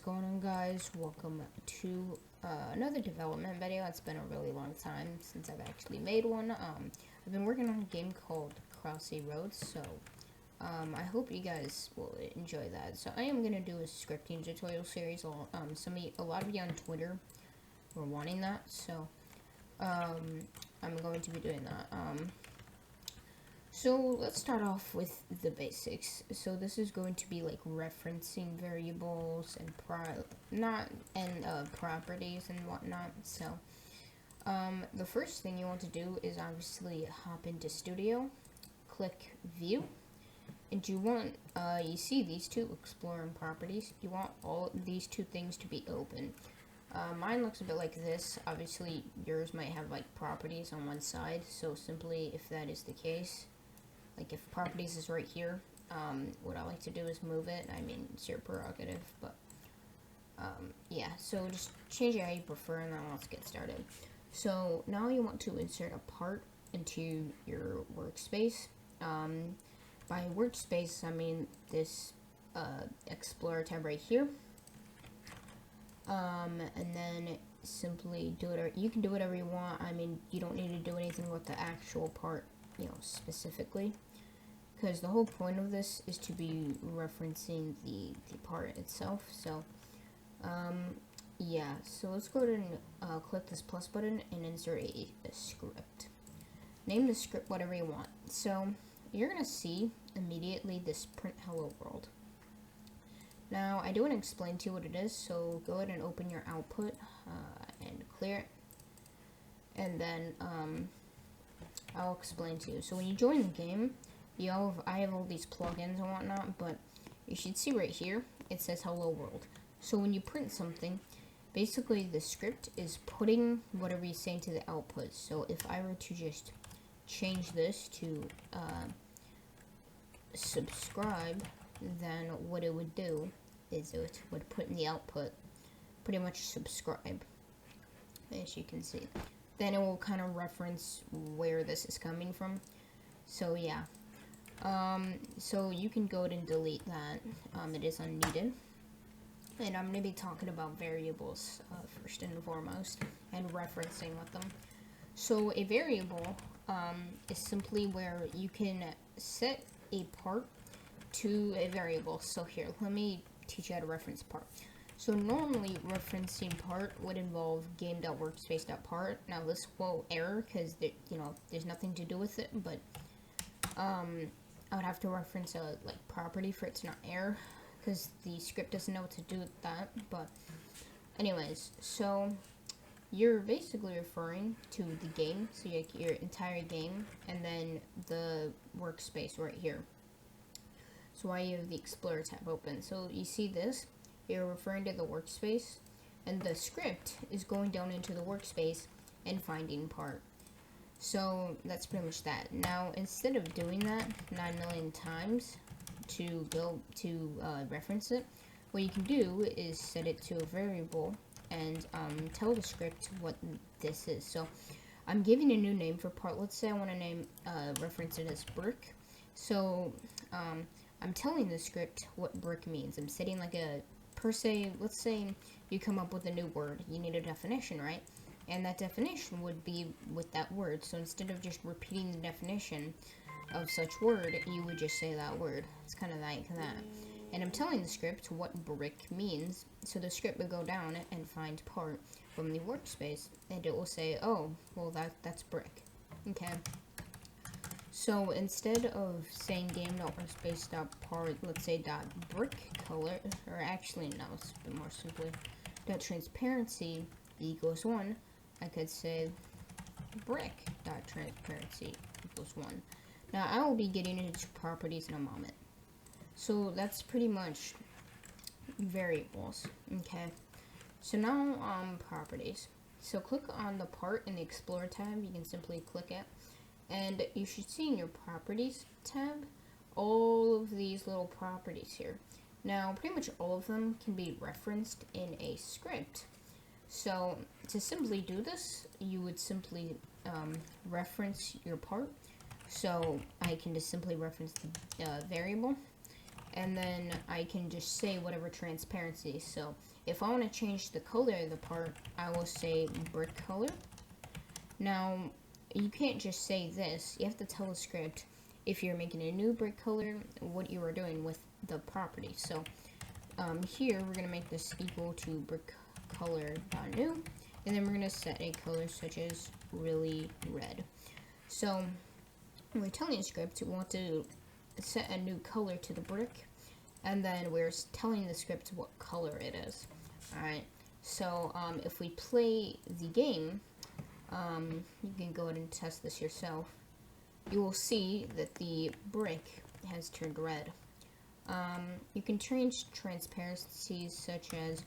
going on, guys? Welcome to another development video. It's been a really long time since I've actually made one. I've been working on a game called Crossy Roads, so I hope you guys will enjoy that. So I am gonna do a scripting tutorial series. A lot of you on Twitter were wanting that, so I'm going to be doing that. So let's start off with the basics. So this is going to be like referencing variables and properties and whatnot. So the first thing you want to do is obviously hop into Studio, click View, and you want you see these two, Explore and Properties. You want all these two things to be open. Mine looks a bit like this. Obviously yours might have like properties on one side, so simply if that is the case, like if properties is right here, what I like to do is move it. I mean, it's your prerogative, but yeah, so just change it how you prefer, and then let's get started. So now you want to insert a part into your workspace. By workspace, I mean this Explorer tab right here. And then simply do it. You can do whatever you want. I mean, you don't need to do anything with the actual part, specifically, because the whole point of this is to be referencing the part itself. So yeah, so let's go ahead and click this plus button and insert a script. Name the script whatever you want. So you're gonna see immediately this print hello world. Now I do want to explain to you what it is, so go ahead and open your output and clear it, and then I'll explain to you. So when you join the game, I have all these plugins and whatnot, but you should see right here, it says hello world. So when you print something, basically the script is putting whatever you say into the output. So if I were to just change this to subscribe, then what it would do is it would put in the output pretty much subscribe, as you can see. Then it will kind of reference where this is coming from. So yeah, so you can go ahead and delete that. It is unneeded. And I'm going to be talking about variables first and foremost, and referencing with them. So a variable is simply where you can set a part to a variable. So here, let me teach you how to reference part. So normally referencing part would involve game.workspace.part. Now this will error because there's nothing to do with it, but I would have to reference a property for it to not error, because the script doesn't know what to do with that. But anyways, so you're basically referring to the game, so your entire game, and then the workspace right here. So I have the Explorer tab open. So you see this, you're referring to the workspace, and the script is going down into the workspace and finding part. So that's pretty much that. Now, instead of doing that 9 million times to go to reference it, what you can do is set it to a variable and tell the script what this is. So I'm giving a new name for part. Let's say I want to reference it as brick. So I'm telling the script what brick means. I'm setting like a let's say you come up with a new word. You need a definition, right? And that definition would be with that word. So instead of just repeating the definition of such word, you would just say that word. It's kind of like that. And I'm telling the script what brick means. So the script would go down and find part from the workspace, and it will say, oh, well that's brick. Okay. So instead of saying game.workspace.part, let's say .brick color, or actually no, it's a bit more simply, .transparency equals 1, I could say brick.transparency equals 1. Now I will be getting into properties in a moment. So that's pretty much variables. Okay. So now properties. So click on the part in the Explorer tab. You can simply click it, and you should see in your properties tab all of these little properties here. Now pretty much all of them can be referenced in a script. So to simply do this, you would simply reference your part. So I can just simply reference the variable, and then I can just say whatever transparency. So if I want to change the color of the part, I will say brick color. Now, you can't just say this. You have to tell the script if you're making a new brick color, what you are doing with the property. So here we're going to make this equal to brick color.new, and then we're going to set a color such as really red. So when we're telling the script, we want to set a new color to the brick, and then we're telling the script what color it is. Alright, so if we play the game, you can go ahead and test this yourself. You will see that the brick has turned red. You can change transparencies such as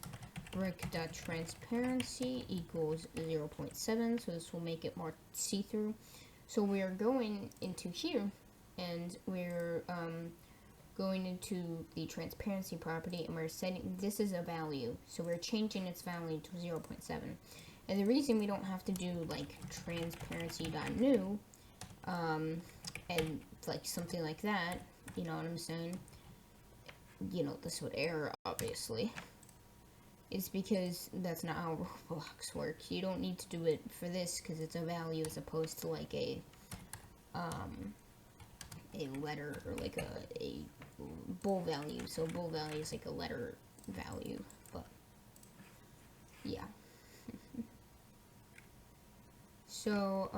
brick.transparency equals 0.7, so this will make it more see-through. So we're going into here, and we're going into the transparency property, and we're setting, this is a value, so we're changing its value to 0.7. And the reason we don't have to do like transparency.new, and like something like that, you know what I'm saying? You know, this would error, obviously, is because that's not how ROBLOX works. You don't need to do it for this because it's a value as opposed to like a letter, or like a bool value. So bool value is like a letter value, but yeah. So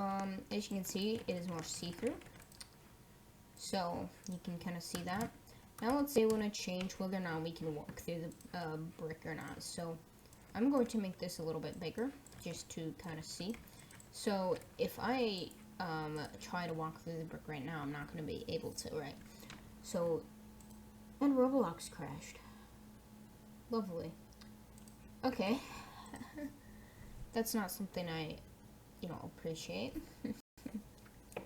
as you can see, it is more see-through, so you can kind of see that. Now let's say we want to change whether or not we can walk through the brick or not. So I'm going to make this a little bit bigger just to kind of see. So if I try to walk through the brick right now, I'm not going to be able to, right? So, and ROBLOX crashed. Lovely. Okay. That's not something I, you know, appreciate.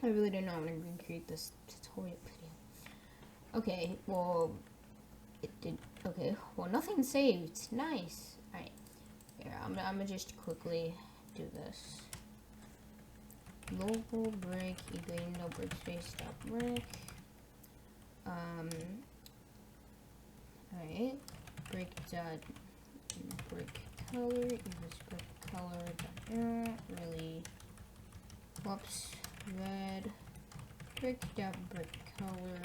I really don't know how to recreate this tutorial video. Okay, well, it did, okay, well, nothing saved. Nice. Alright, here, I'm gonna just quickly do this. Local brick equaling no brick space dot brick. Alright, brick dot brick color equals brick color dot really, whoops, red, brick dot brick color,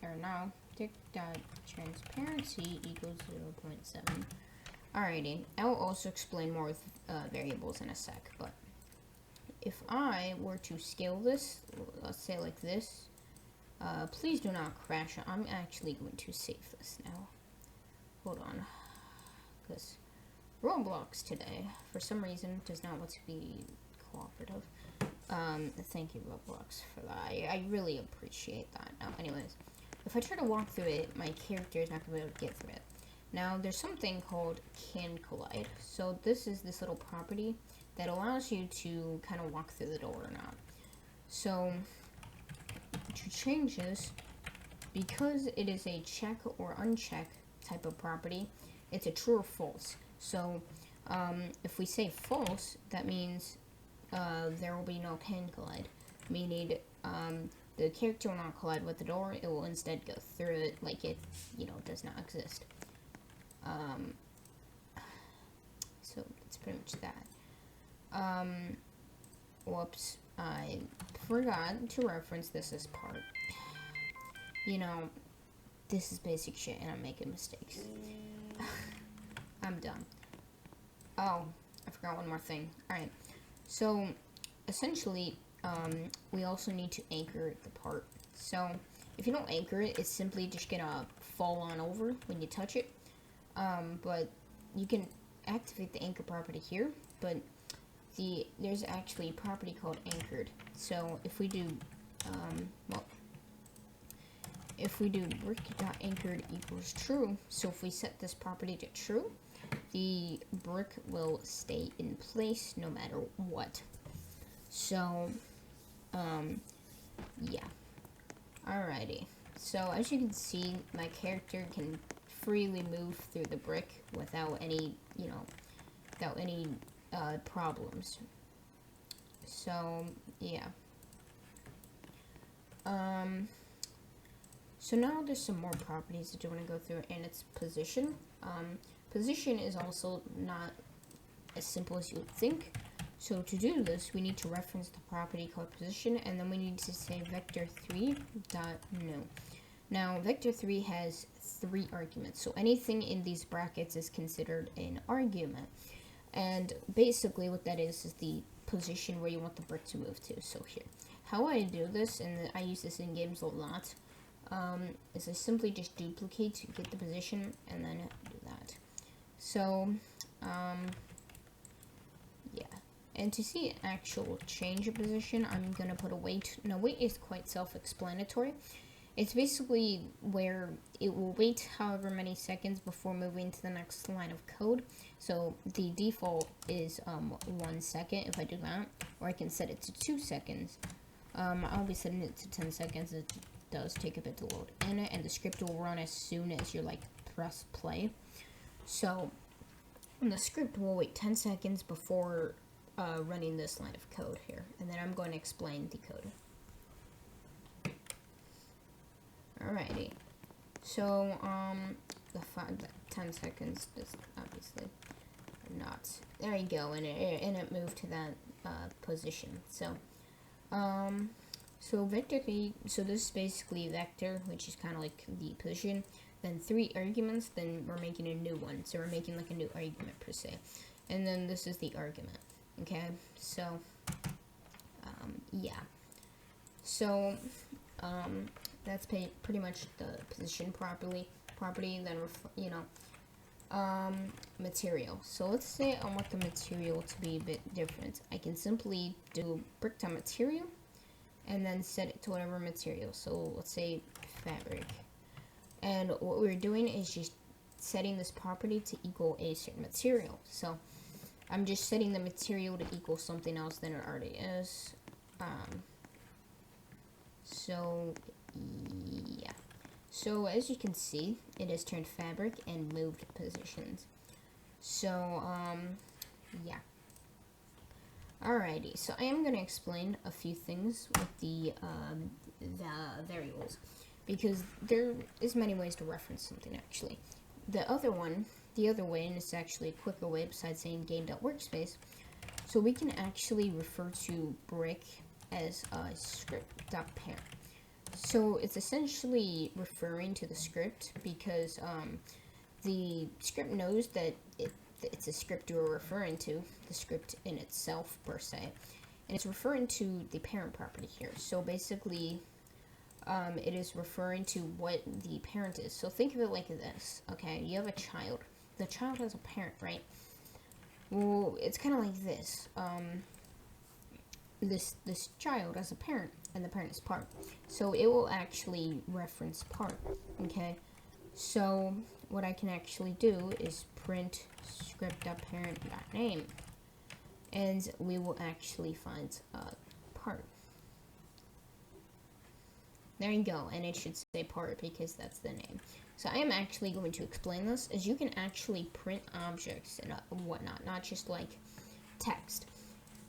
or now, brick dot transparency equals 0.7. Alrighty, I will also explain more with variables in a sec, but if I were to scale this, let's say like this, please do not crash. I'm actually going to save this now. Hold on, because ROBLOX today, for some reason, does not want to be cooperative. Thank you, ROBLOX, for that. I really appreciate that. Now, anyways, if I try to walk through it, my character is not going to be able to get through it. Now, there's something called can collide. So this is this little property that allows you to kind of walk through the door or not. So to change this, because it is a check or uncheck type of property, it's a true or false. So if we say false, that means there will be no can collide, meaning the character will not collide with the door. It will instead go through it like it, you know, does not exist. So that's pretty much that. Whoops, I forgot to reference this as part. You know, this is basic shit and I'm making mistakes. I'm done. Oh, I forgot one more thing. Alright, so essentially, we also need to anchor the part. So if you don't anchor it, it's simply just gonna fall on over when you touch it. But you can activate the anchor property here, but there's actually a property called anchored. So if we do, if we do brick.anchored equals true, so if we set this property to true, the brick will stay in place no matter what. So, yeah. Alrighty. So as you can see, my character can freely move through the brick without any, you know, without any problems. So, yeah. So now there's some more properties that you want to go through, and it's position. Position is also not as simple as you would think. So to do this, we need to reference the property called position, and then we need to say vector3.new. Now, vector3 has 3 arguments, so anything in these brackets is considered an argument. And basically what that is the position where you want the brick to move to. So here, how I do this, and I use this in games a lot, is I simply just duplicate, get the position, and then do that. So, yeah. And to see an actual change of position, I'm going to put a wait. Now, wait is quite self-explanatory. It's basically where it will wait however many seconds before moving to the next line of code. So the default is 1 second if I do that, or I can set it to 2 seconds. I'll be setting it to 10 seconds. It does take a bit to load in it, and the script will run as soon as you press play. So the script will wait 10 seconds before running this line of code here, and then I'm going to explain the code. Alrighty, so the 10 seconds is obviously not. There you go, and it moved to that position. So so vector 3. So this is basically vector, which is kind of like the position. Then 3 arguments. Then we're making a new one. So we're making like a new argument per se. And then this is the argument. Okay. So yeah. So that's pretty much the position property. Then material. So let's say I want the material to be a bit different. I can simply do brick.material and then set it to whatever material. So let's say fabric. And what we're doing is just setting this property to equal a certain material. So I'm just setting the material to equal something else than it already is. So yeah. So as you can see, it has turned fabric and moved positions. So yeah. Alrighty, so I am going to explain a few things with the variables, because there is many ways to reference something actually. The other way, and it's actually a quicker way besides saying game.workspace, so we can actually refer to brick as a script.parent. So it's essentially referring to the script because the script knows that it's a script you're referring to, the script in itself per se, and it's referring to the parent property here. So basically it is referring to what the parent is. So think of it like this, okay? You have a child. The child has a parent, right? Well, it's kind of like this. This child has a parent, and the parent is part. So it will actually reference part, okay? So what I can actually do is print script.parent.name, and we will actually find part. There you go, and it should say part because that's the name. So I am actually going to explain this, as you can actually print objects and whatnot, not just like text.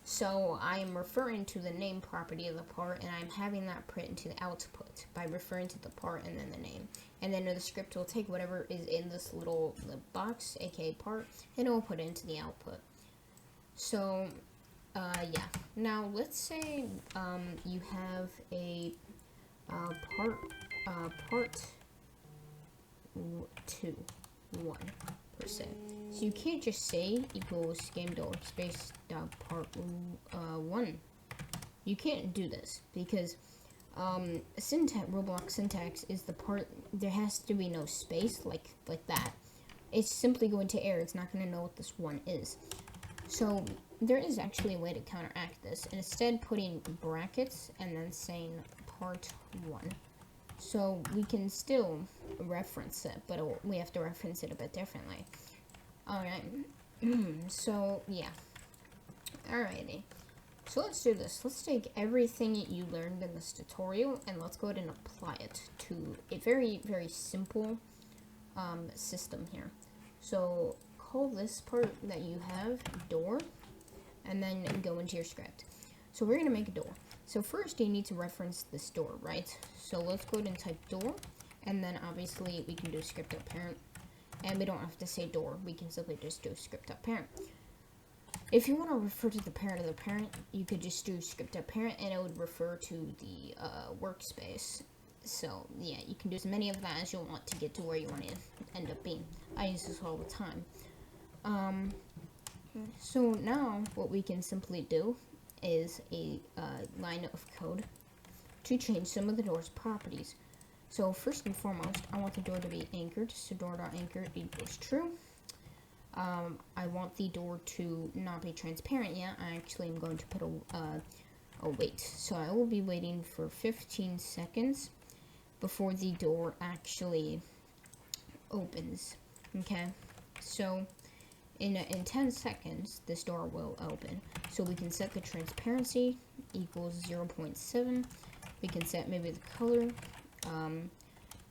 So I am referring to the name property of the part, and I'm having that print into the output by referring to the part and then the name. And then the script will take whatever is in this little box, aka part, and it will put it into the output. So yeah. Now let's say you have a part 2, 1 per se. So you can't just say equals game.workspace.part 1. You can't do this because ROBLOX syntax is the part, there has to be no space like that. It's simply going to error. It's not going to know what this 1 is. So there is actually a way to counteract this, and instead putting brackets and then saying part 1. So we can still reference it, but we have to reference it a bit differently. Alright, so yeah. Alrighty. So let's do this. Let's take everything you learned in this tutorial and let's go ahead and apply it to a very, very simple system here. So call this part that you have door, and then go into your script. So we're going to make a door. So first you need to reference this door, right? So let's go ahead and type door, And then obviously we can do script.parent. And we don't have to say door. We can simply just do script.parent. If you want to refer to the parent of the parent, you could just do script.parent and it would refer to the workspace. So yeah, you can do as many of that as you want to get to where you want to end up being. I use this all the time. So now what we can simply do is a line of code to change some of the door's properties. So first and foremost, I want the door to be anchored, so door.anchor equals true. I want the door to not be transparent yet. I actually am going to put a wait. So I will be waiting for 15 seconds before the door actually opens. Okay, so in 10 seconds, this door will open. So we can set the transparency equals 0.7. We can set maybe the color.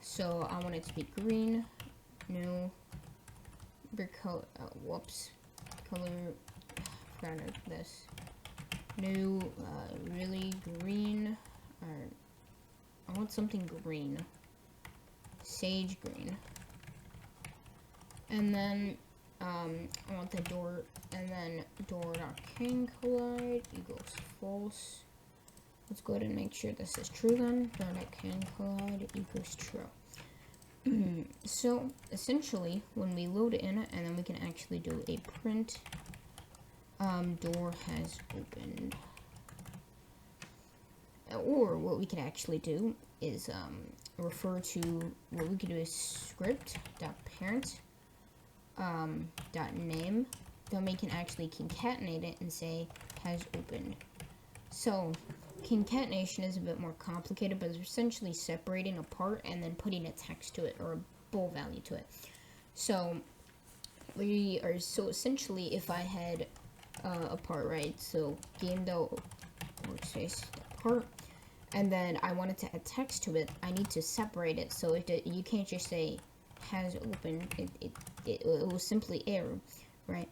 So I want it to be green, new, color, whoops, color, forgot this, new, really green, or I want something green, sage green, and then, I want the door, and then door.canCollide equals false. Let's go ahead and make sure this is true then. Door.canCollide equals true. So essentially, when we load it in, and then we can actually do a print, door has opened. Or what we can actually do is refer to what we can do is script.parent .name. Then we can actually concatenate it and say has opened. So concatenation is a bit more complicated, but it's essentially separating a part and then putting a text to it or a bool value to it. So essentially, if I had a part, right? So game.workspace part, and then I wanted to add text to it, I need to separate it. So you can't just say has opened. It will simply error, right?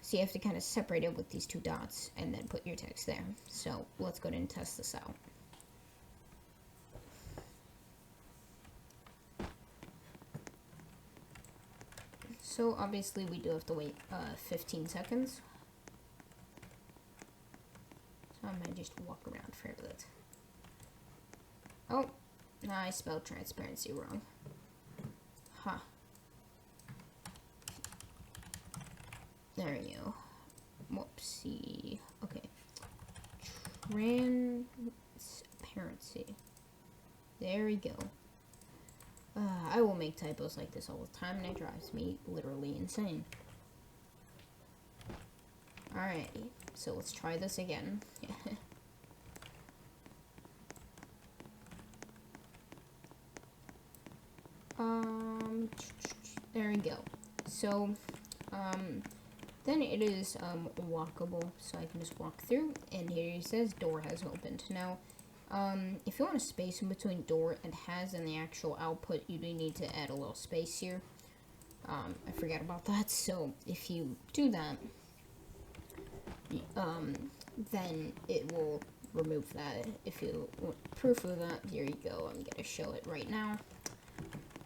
So you have to kind of separate it with these two dots and then put your text there. So let's go ahead and test this out. So obviously we do have to wait 15 seconds. So I might just walk around for a bit. Oh, no, I spelled transparency wrong. Huh. There we go. Whoopsie. Okay. Transparency. There we go. I will make typos like this all the time, and it drives me literally insane. Alrighty, so let's try this again. There we go. So, then it is walkable, so I can just walk through, and here it says door has opened. Now, if you want a space in between door and has in the actual output, you do need to add a little space here. I forgot about that, so if you do that, then it will remove that. If you want proof of that, here you go. I'm gonna show it right now.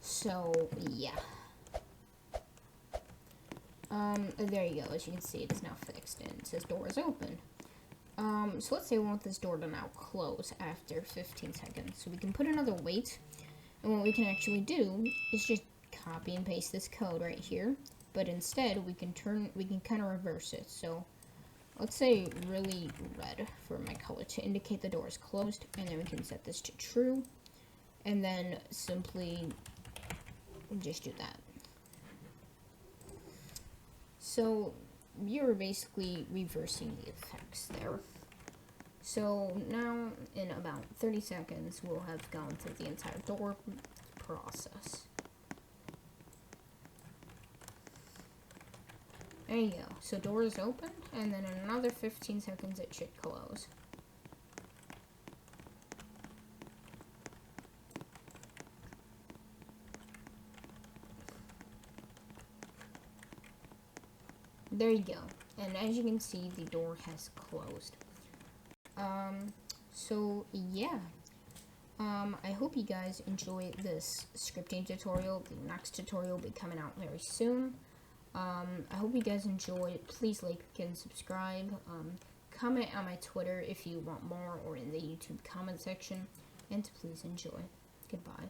So, yeah. There you go. As you can see, it is now fixed, and it says door is open. So let's say we want this door to now close after 15 seconds. So we can put another wait, and what we can actually do is just copy and paste this code right here. But instead, we can kind of reverse it. So let's say really red for my color to indicate the door is closed, and then we can set this to true, and then simply just do that. So you're basically reversing the effects there. So now in about 30 seconds, we'll have gone through the entire door process. There you go. So door is open, and then in another 15 seconds, it should close. There you go. And as you can see, the door has closed. So yeah. I hope you guys enjoy this scripting tutorial. The next tutorial will be coming out very soon. I hope you guys enjoy it. Please like and subscribe. Comment on my Twitter if you want more, or in the YouTube comment section. And please enjoy. Goodbye.